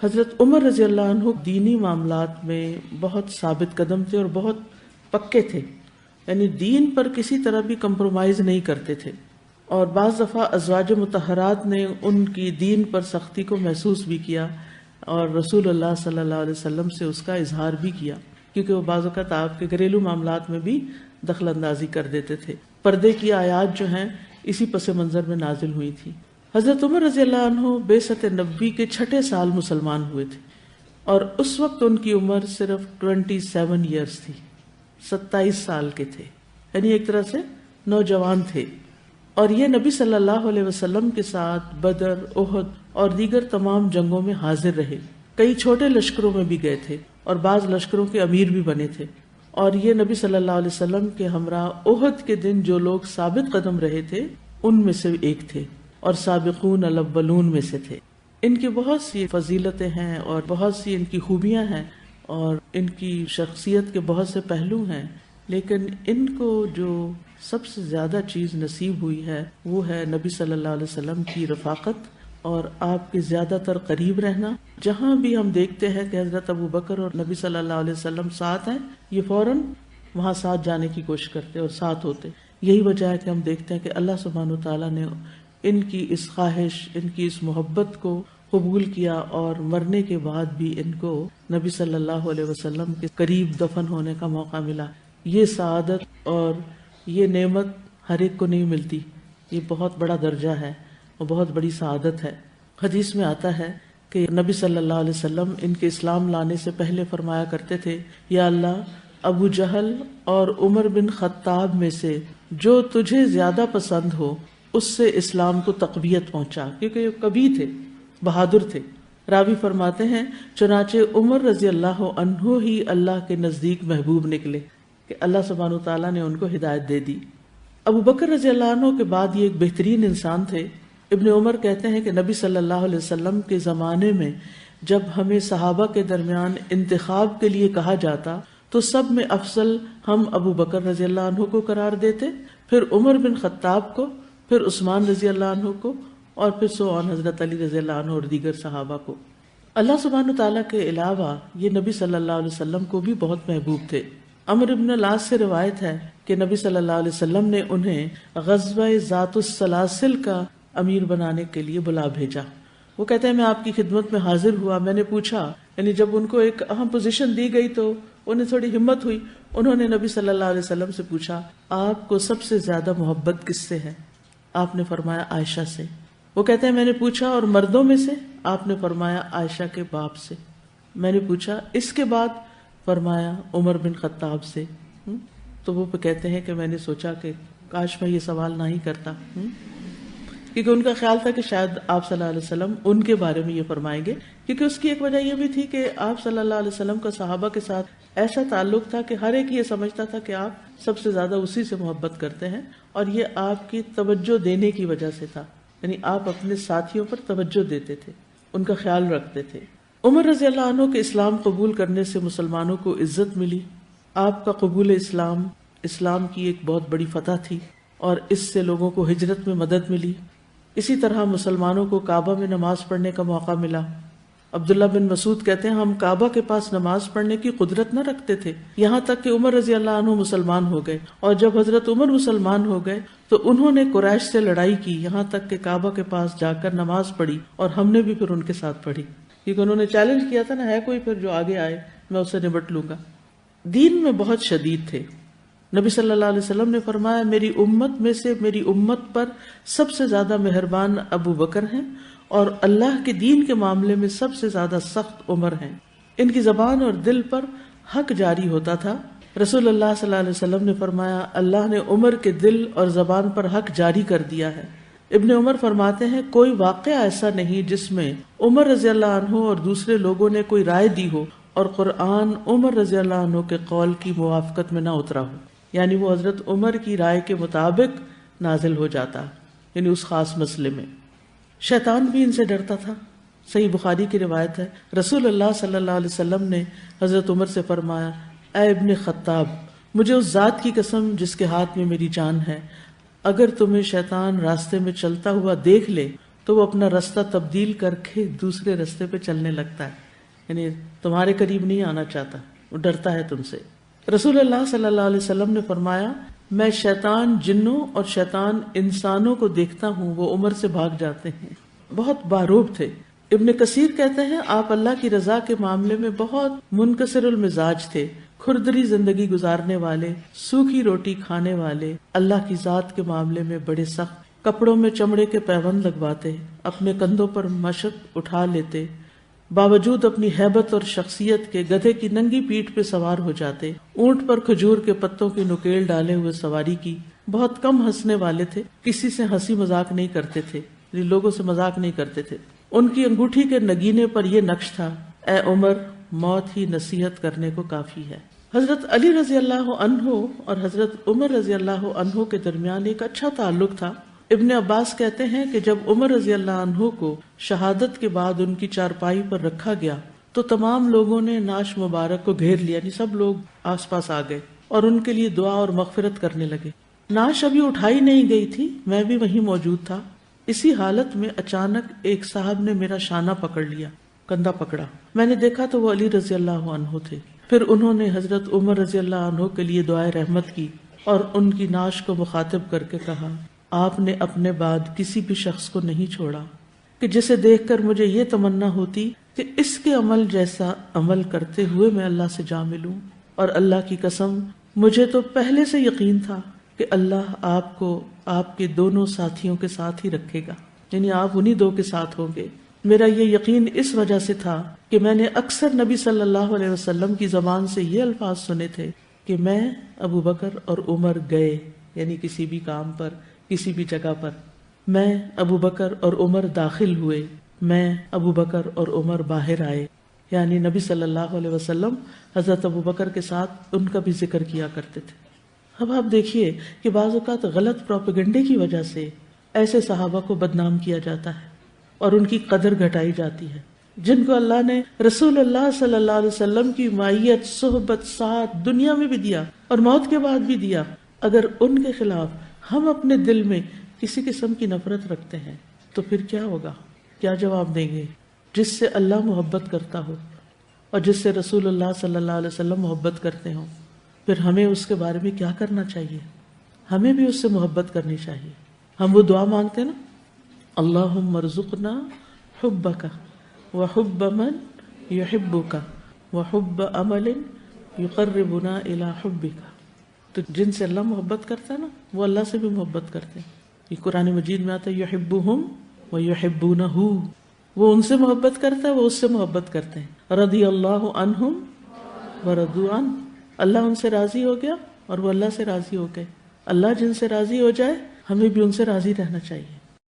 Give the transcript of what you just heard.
حضرت عمر رضی اللہ عنہ دینی معاملات میں بہت ثابت قدم تھے اور بہت پکے تھے، یعنی دین پر کسی طرح بھی کمپرومائز نہیں کرتے تھے، اور بعض دفعہ ازواج مطہرات نے ان کی دین پر سختی کو محسوس بھی کیا اور رسول اللہ صلی اللہ علیہ وسلم سے اس کا اظہار بھی کیا، کیونکہ وہ بعض اوقات آپ کے گھریلو معاملات میں بھی دخل اندازی کر دیتے تھے۔ پردے کی آیات جو ہیں اسی پس منظر میں نازل ہوئی تھی۔ حضرت عمر رضی اللہ عنہ بعثت نبوی کے 6 سال مسلمان ہوئے تھے، اور اس وقت ان کی عمر صرف 27 ایئرس تھی، 27 سال کے تھے، یعنی ایک طرح سے نوجوان تھے، اور یہ نبی صلی اللہ علیہ وسلم کے ساتھ بدر، احد اور دیگر تمام جنگوں میں حاضر رہے، کئی چھوٹے لشکروں میں بھی گئے تھے اور بعض لشکروں کے امیر بھی بنے تھے، اور یہ نبی صلی اللہ علیہ وسلم کے ہمراہ احد کے دن جو لوگ ثابت قدم رہے تھے ان میں سے ایک تھے اور سابقون الاولون میں سے تھے۔ ان کی بہت سی فضیلتیں ہیں اور بہت سی ان کی خوبیاں ہیں اور ان کی شخصیت کے بہت سے پہلو ہیں، لیکن ان کو جو سب سے زیادہ چیز نصیب ہوئی ہے وہ ہے نبی صلی اللہ علیہ وسلم کی رفاقت اور آپ کے زیادہ تر قریب رہنا۔ جہاں بھی ہم دیکھتے ہیں کہ حضرت ابو بکر اور نبی صلی اللہ علیہ وسلم ساتھ ہیں، یہ فوراً وہاں ساتھ جانے کی کوشش کرتے اور ساتھ ہوتے۔ یہی وجہ ہے کہ ہم دیکھتے ہیں کہ اللہ سبحانہ وتعالیٰ نے ان کی اس خواہش، ان کی اس محبت کو قبول کیا اور مرنے کے بعد بھی ان کو نبی صلی اللہ علیہ وسلم کے قریب دفن ہونے کا موقع ملا۔ یہ سعادت اور یہ نعمت ہر ایک کو نہیں ملتی، یہ بہت بڑا درجہ ہے اور بہت بڑی سعادت ہے۔ حدیث میں آتا ہے کہ نبی صلی اللہ علیہ وسلم ان کے اسلام لانے سے پہلے فرمایا کرتے تھے، یا اللہ ابو جہل اور عمر بن خطاب میں سے جو تجھے زیادہ پسند ہو اس سے اسلام کو تقویت پہنچا، کیونکہ یہ کبھی تھے، بہادر تھے۔ راوی فرماتے ہیں چنانچہ عمر رضی اللہ عنہ ہی اللہ کے نزدیک محبوب نکلے کہ اللہ سبحانہ وتعالیٰ نے ان کو ہدایت دے دی۔ ابو بکر رضی اللہ عنہ کے بعد یہ ایک بہترین انسان تھے۔ ابن عمر کہتے ہیں کہ نبی صلی اللہ علیہ وسلم کے زمانے میں جب ہمیں صحابہ کے درمیان انتخاب کے لیے کہا جاتا تو سب میں افضل ہم ابو بکر رضی اللہ عنہ کو قرار دیتے، پھر عمر بن خطاب کو، پھر عثمان رضی اللہ عنہ کو، اور پھر سو آن حضرت علی رضی اللہ عنہ اور دیگر صحابہ کو۔ اللہ سبحانہ تعالیٰ کے علاوہ یہ نبی صلی اللہ علیہ وسلم کو بھی بہت محبوب تھے۔ عمرو بن العاص سے روایت ہے کہ نبی صلی اللہ علیہ وسلم نے انہیں غزوہ ذات السلاسل کا امیر بنانے کے لیے بلا بھیجا۔ وہ کہتے ہیں میں آپ کی خدمت میں حاضر ہوا، میں نے پوچھا، یعنی جب ان کو ایک اہم پوزیشن دی گئی تو انہیں تھوڑی ہمت ہوئی، انہوں نے نبی صلی اللہ علیہ وسلم سے پوچھا آپ کو سب سے زیادہ محبت کس سے ہے؟ آپ نے فرمایا عائشہ سے۔ وہ کہتے ہیں میں نے پوچھا اور مردوں میں سے؟ آپ نے فرمایا عائشہ کے باپ سے۔ میں نے پوچھا اس کے بعد؟ فرمایا عمر بن خطاب سے۔ تو وہ کہتے ہیں کہ میں نے سوچا کہ کاش میں یہ سوال نہ ہی کرتا، کیونکہ ان کا خیال تھا کہ شاید آپ صلی اللہ علیہ وسلم ان کے بارے میں یہ فرمائیں گے، کیونکہ اس کی ایک وجہ یہ بھی تھی کہ آپ صلی اللہ علیہ وسلم کا صحابہ کے ساتھ ایسا تعلق تھا کہ ہر ایک یہ سمجھتا تھا کہ آپ سب سے زیادہ اسی سے محبت کرتے ہیں، اور یہ آپ کی توجہ دینے کی وجہ سے تھا، یعنی آپ اپنے ساتھیوں پر توجہ دیتے تھے، ان کا خیال رکھتے تھے۔ عمر رضی اللہ عنہ کے اسلام قبول کرنے سے مسلمانوں کو عزت ملی۔ آپ کا قبول اسلام کی ایک بہت بڑی فتح تھی، اور اس سے لوگوں کو ہجرت میں مدد ملی۔ اسی طرح مسلمانوں کو کعبہ میں نماز پڑھنے کا موقع ملا۔ عبداللہ بن مسعود کہتے ہیں ہم کعبہ کے پاس نماز پڑھنے کی قدرت نہ رکھتے تھے، یہاں تک کہ عمر رضی اللہ عنہ مسلمان ہو گئے، اور جب حضرت عمر مسلمان ہو گئے تو انہوں نے قریش سے لڑائی کی، یہاں تک کہ کعبہ کے پاس جا کر نماز پڑھی، اور ہم نے بھی پھر ان کے ساتھ پڑھی، کیونکہ انہوں نے چیلنج کیا تھا نا، ہے کوئی پھر جو آگے آئے میں اسے نبٹ لوں گا۔ دین میں بہت شدید تھے۔ نبی صلی اللہ علیہ وسلم نے فرمایا میری امت میں سے میری امت پر سب سے زیادہ مہربان ابو بکر ہیں، اور اللہ کے دین کے معاملے میں سب سے زیادہ سخت عمر ہیں۔ ان کی زبان اور دل پر حق جاری ہوتا تھا۔ رسول اللہ صلی اللہ علیہ وسلم نے فرمایا اللہ نے عمر کے دل اور زبان پر حق جاری کر دیا ہے۔ ابن عمر فرماتے ہیں کوئی واقعہ ایسا نہیں جس میں عمر رضی اللہ عنہ اور دوسرے لوگوں نے کوئی رائے دی ہو اور قرآن عمر رضی اللہ عنہ کے قول کی موافقت میں نہ اترا ہو، یعنی وہ حضرت عمر کی رائے کے مطابق نازل ہو جاتا، یعنی اس خاص مسئلے میں۔ شیطان بھی ان سے ڈرتا تھا۔ صحیح بخاری کی روایت ہے رسول اللہ صلی اللہ علیہ وسلم نے حضرت عمر سے فرمایا اے ابن خطاب، مجھے اس ذات کی قسم جس کے ہاتھ میں میری جان ہے، اگر تمہیں شیطان راستے میں چلتا ہوا دیکھ لے تو وہ اپنا راستہ تبدیل کر کے دوسرے راستے پہ چلنے لگتا ہے، یعنی تمہارے قریب نہیں آنا چاہتا، وہ ڈرتا ہے تم سے۔ رسول اللہ صلی اللہ علیہ وسلم نے فرمایا، میں شیطان جنوں اور شیطان انسانوں کو دیکھتا ہوں، وہ عمر سے بھاگ جاتے ہیں۔ بہت باروب تھے۔ ابن کثیر کہتے ہیں آپ اللہ کی رضا کے معاملے میں بہت منکسر المزاج تھے، کھردری زندگی گزارنے والے، سوکھی روٹی کھانے والے، اللہ کی ذات کے معاملے میں بڑے سخت، کپڑوں میں چمڑے کے پیوند لگواتے، اپنے کندھوں پر مشق اٹھا لیتے، باوجود اپنی ہیبت اور شخصیت کے گدھے کی ننگی پیٹھ پہ سوار ہو جاتے، اونٹ پر کھجور کے پتوں کی نکیل ڈالے ہوئے سواری کی، بہت کم ہنسنے والے تھے، کسی سے ہنسی مذاق نہیں کرتے تھے، لوگوں سے مذاق نہیں کرتے تھے۔ ان کی انگوٹھی کے نگینے پر یہ نقش تھا، اے عمر، موت ہی نصیحت کرنے کو کافی ہے۔ حضرت علی رضی اللہ عنہ اور حضرت عمر رضی اللہ عنہ کے درمیان ایک اچھا تعلق تھا۔ ابن عباس کہتے ہیں کہ جب عمر رضی اللہ عنہ کو شہادت کے بعد ان کی چارپائی پر رکھا گیا تو تمام لوگوں نے نعش مبارک کو گھیر لیا، یعنی سب لوگ آس پاس آ گئے اور ان کے لیے دعا اور مغفرت کرنے لگے۔ نعش ابھی اٹھائی نہیں گئی تھی، میں بھی وہیں موجود تھا۔ اسی حالت میں اچانک ایک صاحب نے میرا شانہ پکڑ لیا، کندھا پکڑا، میں نے دیکھا تو وہ علی رضی اللہ عنہ تھے۔ پھر انہوں نے حضرت عمر رضی اللہ عنہ کے لیے دعائے رحمت کی اور ان کی نعش کو مخاطب کر کے کہا، آپ نے اپنے بعد کسی بھی شخص کو نہیں چھوڑا کہ جسے دیکھ کر مجھے یہ تمنا ہوتی کہ اس کے عمل جیسا عمل کرتے ہوئے میں اللہ سے جا ملوں، اور اللہ کی قسم مجھے تو پہلے سے یقین تھا کہ اللہ آپ کو آپ کے دونوں ساتھیوں کے ساتھ ہی رکھے گا، یعنی آپ انہی دو کے ساتھ ہوں گے۔ میرا یہ یقین اس وجہ سے تھا کہ میں نے اکثر نبی صلی اللہ علیہ وسلم کی زبان سے یہ الفاظ سنے تھے کہ میں، ابو بکر اور عمر گئے، یعنی کسی بھی کام پر، کسی بھی جگہ پر، میں، ابو بکر اور عمر داخل ہوئے، میں، ابو بکر اور عمر باہر آئے، یعنی نبی صلی اللہ علیہ وسلم حضرت ابو بکر کے ساتھ ان کا بھی ذکر کیا کرتے تھے۔ اب آپ دیکھیے کہ بعض اوقات غلط پروپیگنڈے کی وجہ سے ایسے صحابہ کو بدنام کیا جاتا ہے اور ان کی قدر گھٹائی جاتی ہے، جن کو اللہ نے رسول اللہ صلی اللہ علیہ وسلم کی معیت، صحبت، ساتھ دنیا میں بھی دیا اور موت کے بعد بھی دیا۔ اگر ان کے خلاف ہم اپنے دل میں کسی قسم کی نفرت رکھتے ہیں تو پھر کیا ہوگا، کیا جواب دیں گے؟ جس سے اللہ محبت کرتا ہو اور جس سے رسول اللہ صلی اللہ علیہ وسلم محبت کرتے ہوں، پھر ہمیں اس کے بارے میں کیا کرنا چاہیے؟ ہمیں بھی اس سے محبت کرنی چاہیے۔ ہم وہ دعا مانگتے نا، اللہم ارزقنا حبک وحب من یحبک وحب عمل یقربنا الی حبک، تو جن سے اللہ محبت کرتا ہے نا وہ اللہ سے بھی محبت کرتے ہیں۔ یہ قرآن مجید میں آتا ہے یحبہم ویحبونہ، وہ ان سے محبت کرتا ہے، وہ اس سے محبت کرتے ہیں۔ رضی اللہ عنہم ورضوا عنہ، اللہ ان سے راضی ہو گیا اور وہ اللہ سے راضی ہو گئے۔ اللہ جن سے راضی ہو جائے ہمیں بھی ان سے راضی رہنا چاہیے۔